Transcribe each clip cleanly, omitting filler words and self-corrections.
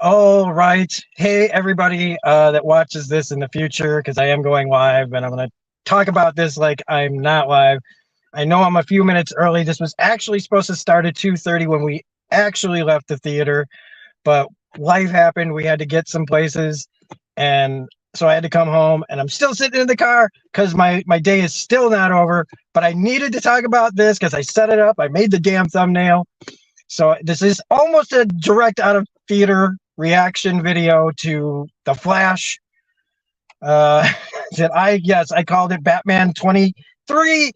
All right. Hey, everybody that watches this in the future, because I am going live and I'm going to talk about this like I'm not live. I know I'm a few minutes early. This was actually supposed to start at 2:30 when we actually left the theater, but life happened. We had to get some places, and so I had to come home, and I'm still sitting in the car because my day is still not over, but I needed to talk about this because I set it up. I made the damn thumbnail. So this is almost a direct out of theater reaction video to The Flash. Uh, that I called it Batman 23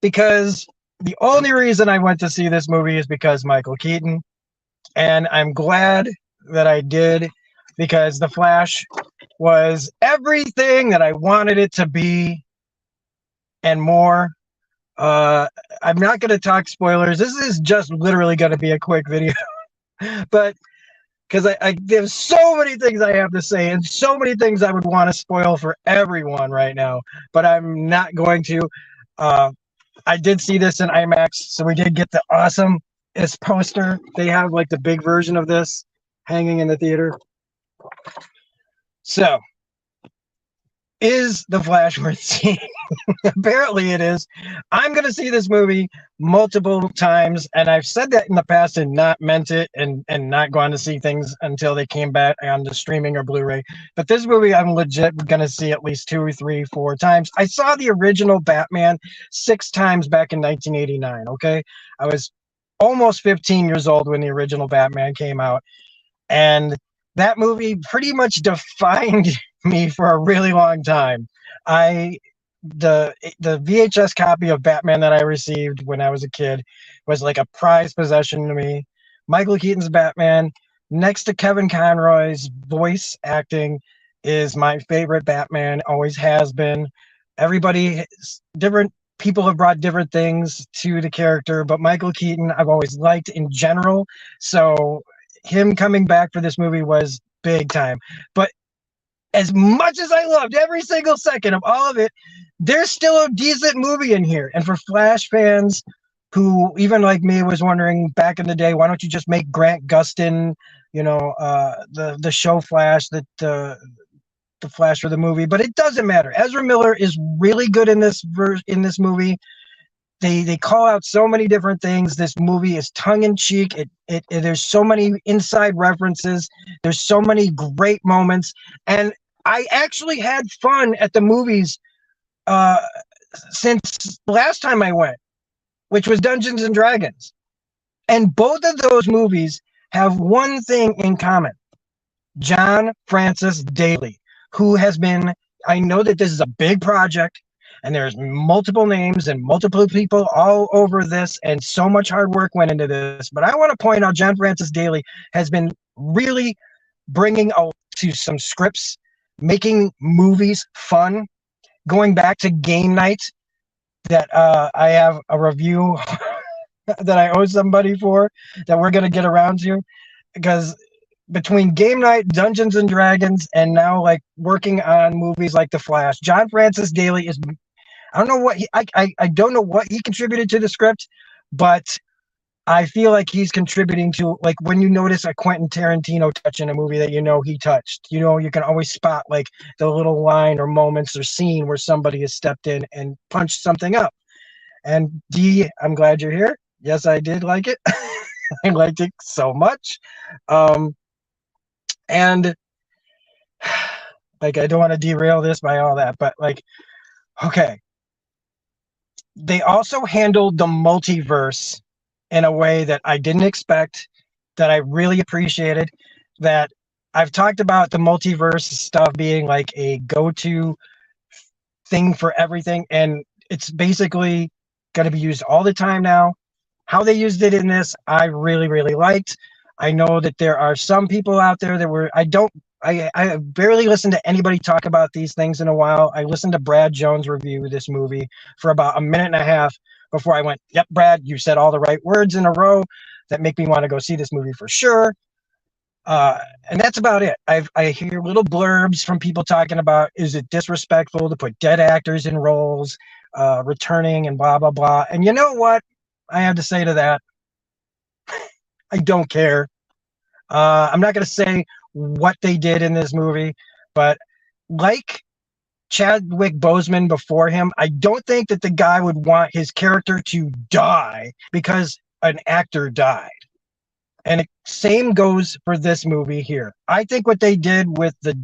because the only reason I went to see this movie is because Michael Keaton, and I'm glad that I did because The Flash was everything that I wanted it to be and more. Uh, I'm not going to talk spoilers. This is just literally going to be a quick video, but because I there's so many things I have to say and so many things I would want to spoil for everyone right now, but I'm not going to. Uh, I did see this in IMAX, so we did get the awesome poster. They have like the big version of this hanging in the theater. So, is The Flash worth seeing? Apparently it is. I'm going to see this movie multiple times, and I've said that in the past and not meant it, and not going to see things until they came back on the streaming or Blu-ray. But this movie I'm legit going to see at least 2, 3, 4 times. I saw the original Batman 6 times back in 1989, okay? I was almost 15 years old when the original Batman came out, and that movie pretty much defined me for a really long time. I the VHS copy of Batman that I received when I was a kid was like a prized possession to me. Michael Keaton's Batman, next to Kevin Conroy's voice acting, is my favorite Batman, always has been. Everybody, different people have brought different things to the character, but Michael Keaton I've always liked in general. So him coming back for this movie was big time. But as much as I loved every single second of all of it, there's still a decent movie in here. And for Flash fans who, even like me, was wondering back in the day, why don't you just make Grant Gustin, the show Flash, the Flash for the movie? But it doesn't matter. Ezra Miller is really good in in this movie. They call out so many different things. This movie is tongue in cheek. There's so many inside references. There's so many great moments, and I actually had fun at the movies uh, since last time I went, which was Dungeons and Dragons. And both of those movies have one thing in common: John Francis Daly, who has been. I know that this is a big project, and there's multiple names and multiple people all over this, and so much hard work went into this. But I want to point out John Francis Daly has been really bringing out to some scripts, making movies fun, going back to Game Night that I have a review that I owe somebody for that we're going to get around to, because between Game Night, Dungeons and Dragons, and now like working on movies like The Flash, John Francis Daly is, I don't know what I don't know what he contributed to the script, but I feel like he's contributing to, like, when you notice a Quentin Tarantino touch in a movie that he touched, you can always spot like the little line or moments or scene where somebody has stepped in and punched something up. And D, I'm glad you're here. Yes, I did like it. I liked it so much. And like, I don't want to derail this by all that, but like, okay. They also handled the multiverse in a way that I didn't expect, that I really appreciated. That I've talked about the multiverse stuff being like a go-to thing for everything, and it's basically going to be used all the time now. How they used it in this, I really, really liked. I know that there are some people out there that were, I barely listened to anybody talk about these things in a while. I listened to Brad Jones review this movie for about a minute and a half before I went, yep, Brad, you said all the right words in a row that make me want to go see this movie for sure. And that's about it. I hear little blurbs from people talking about, is it disrespectful to put dead actors in roles, returning and blah, blah, blah. And you know what I have to say to that? I don't care. I'm not going to say what they did in this movie, but like Chadwick Boseman before him, I don't think that the guy would want his character to die because an actor died. And same goes for this movie here. I think what they did with the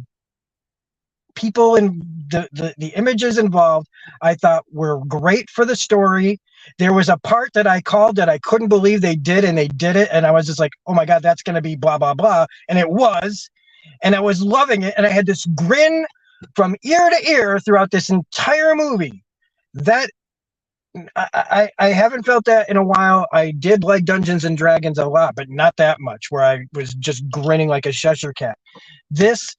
people and the images involved, I thought were great for the story. There was a part that I called that I couldn't believe they did, and they did it. And I was just like, oh my God, that's going to be blah, blah, blah. And it was. And I was loving it. And I had this grin from ear to ear throughout this entire movie. That I haven't felt that in a while. I did like Dungeons and Dragons a lot, but not that much, where I was just grinning like a Cheshire cat. This,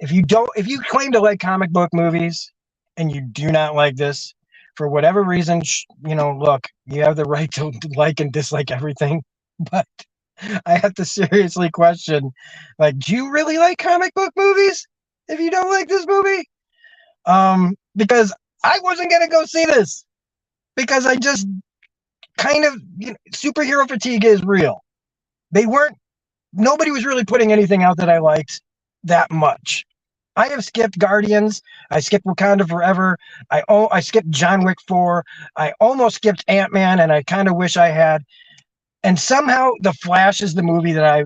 if you claim to like comic book movies and you do not like this for whatever reason, look, you have the right to like and dislike everything, but I have to seriously question, like, do you really like comic book movies if you don't like this movie? Because I wasn't gonna go see this because I just kind of, superhero fatigue is real. Nobody was really putting anything out that I liked that much. I have skipped Guardians. I skipped Wakanda Forever. I skipped John Wick 4. I almost skipped Ant-Man, and I kind of wish I had. And somehow The Flash is the movie that I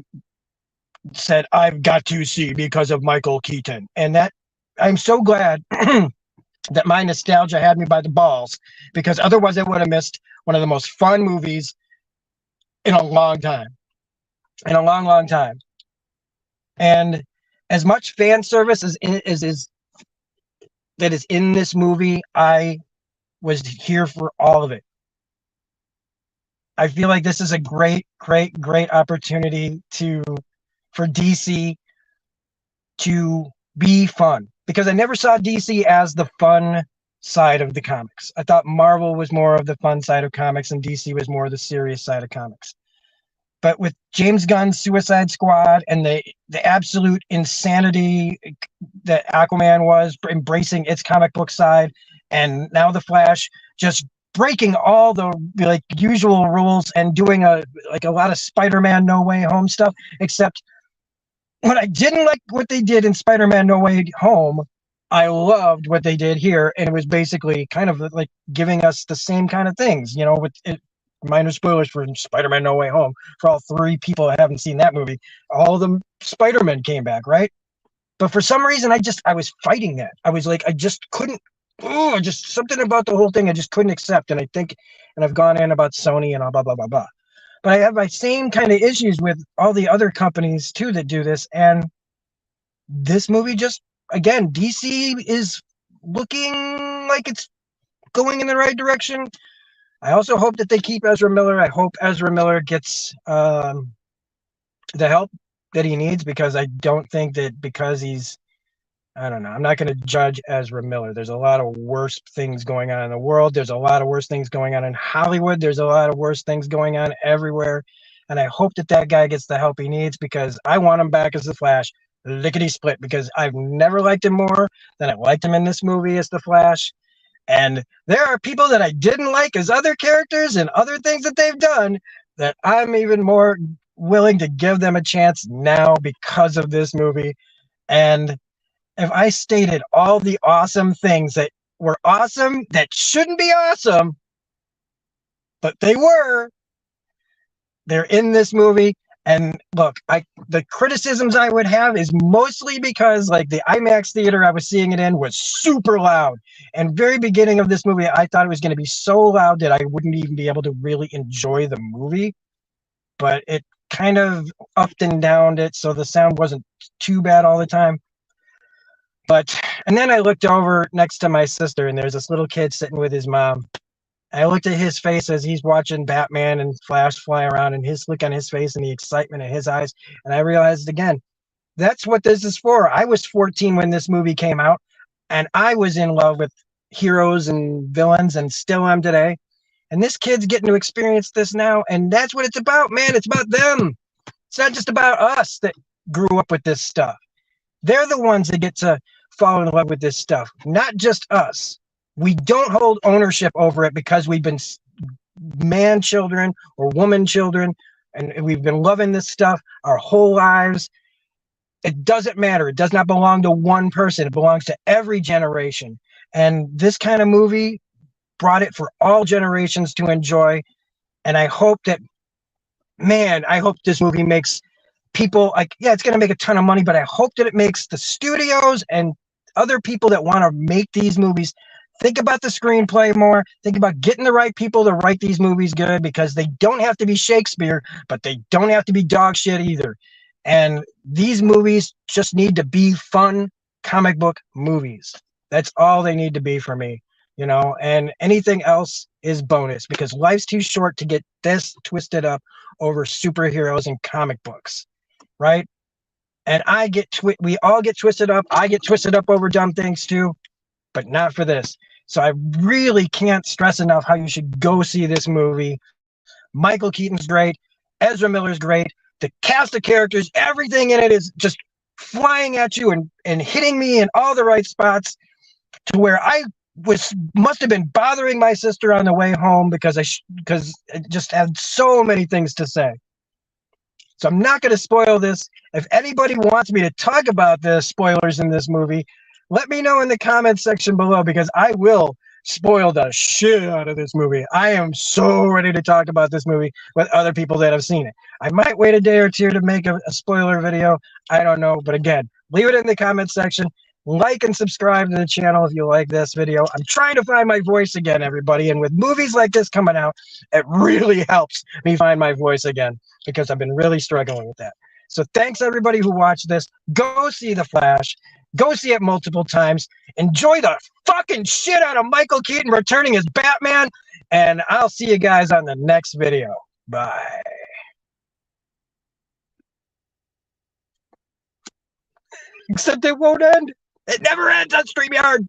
said I've got to see because of Michael Keaton. And that I'm so glad that my nostalgia had me by the balls, because otherwise I would have missed one of the most fun movies in a long time. In a long, long time. And as much fan service as that is in this movie, I was here for all of it. I feel like this is a great, great, great opportunity for DC to be fun, because I never saw DC as the fun side of the comics. I thought Marvel was more of the fun side of comics and DC was more of the serious side of comics. But with James Gunn's Suicide Squad and the absolute insanity that Aquaman was, embracing its comic book side, and now The Flash just breaking all the usual rules and doing a lot of Spider-Man No Way Home stuff, except when I didn't like what they did in Spider-Man No Way Home, I loved what they did here, and it was basically kind of like giving us the same kind of things, with it. Minor spoilers for Spider-Man No Way Home for all three people that haven't seen that movie. All of them Spider-Man came back, right? But for some reason, I was fighting that. I was like, I just couldn't. Just something about the whole thing I just couldn't accept. And I've gone in about Sony and all blah blah blah blah. But I have my same kind of issues with all the other companies too that do this. And this movie just, again, DC is looking like it's going in the right direction. I also hope that they keep Ezra Miller. I hope Ezra Miller gets the help that he needs, because I don't think that because I don't know. I'm not going to judge Ezra Miller. There's a lot of worse things going on in the world. There's a lot of worse things going on in Hollywood. There's a lot of worse things going on everywhere. And I hope that guy gets the help he needs, because I want him back as the Flash, lickety split, because I've never liked him more than I liked him in this movie as the Flash. And there are people that I didn't like as other characters and other things that they've done that I'm even more willing to give them a chance now because of this movie. And if I stated all the awesome things that were awesome that shouldn't be awesome, but they're in this movie. And look, the criticisms I would have is mostly because the IMAX theater I was seeing it in was super loud. And very beginning of this movie, I thought it was going to be so loud that I wouldn't even be able to really enjoy the movie. But it kind of upped and downed it, so the sound wasn't too bad all the time. And then I looked over next to my sister, and there's this little kid sitting with his mom. I looked at his face as he's watching Batman and Flash fly around, and his look on his face and the excitement in his eyes. And I realized again, that's what this is for. I was 14 when this movie came out, and I was in love with heroes and villains, and still am today. And this kid's getting to experience this now, and that's what it's about, man. It's about them. It's not just about us that grew up with this stuff. They're the ones that get to fall in love with this stuff, not just us. We don't hold ownership over it because we've been man children or woman children, and we've been loving this stuff our whole lives. It doesn't matter. It does not belong to one person. It belongs to every generation. And this kind of movie brought it for all generations to enjoy. And I hope that, man, I hope this movie makes people like, yeah, it's going to make a ton of money, but I hope that it makes the studios and other people that want to make these movies think about the screenplay more, think about getting the right people to write these movies good, because they don't have to be Shakespeare, but they don't have to be dog shit either. And these movies just need to be fun comic book movies. That's all they need to be for me, you know, and anything else is bonus, because life's too short to get this twisted up over superheroes and comic books, right? And we all get twisted up. I get twisted up over dumb things too, but not for this. So I really can't stress enough how you should go see this movie. Michael Keaton's great. Ezra Miller's great. The cast of characters, everything in it is just flying at you and hitting me in all the right spots, to where I must have been bothering my sister on the way home because I just had so many things to say. So I'm not going to spoil this. If anybody wants me to talk about the spoilers in this movie, let me know in the comments section below, because I will spoil the shit out of this movie. I am so ready to talk about this movie with other people that have seen it. I might wait a day or two to make a spoiler video. I don't know. But again, leave it in the comments section. Like and subscribe to the channel if you like this video. I'm trying to find my voice again, everybody. And with movies like this coming out, it really helps me find my voice again, because I've been really struggling with that. So thanks everybody who watched this. Go see The Flash. Go see it multiple times. Enjoy the fucking shit out of Michael Keaton returning as Batman. And I'll see you guys on the next video. Bye. Except it won't end. It never ends on StreamYard.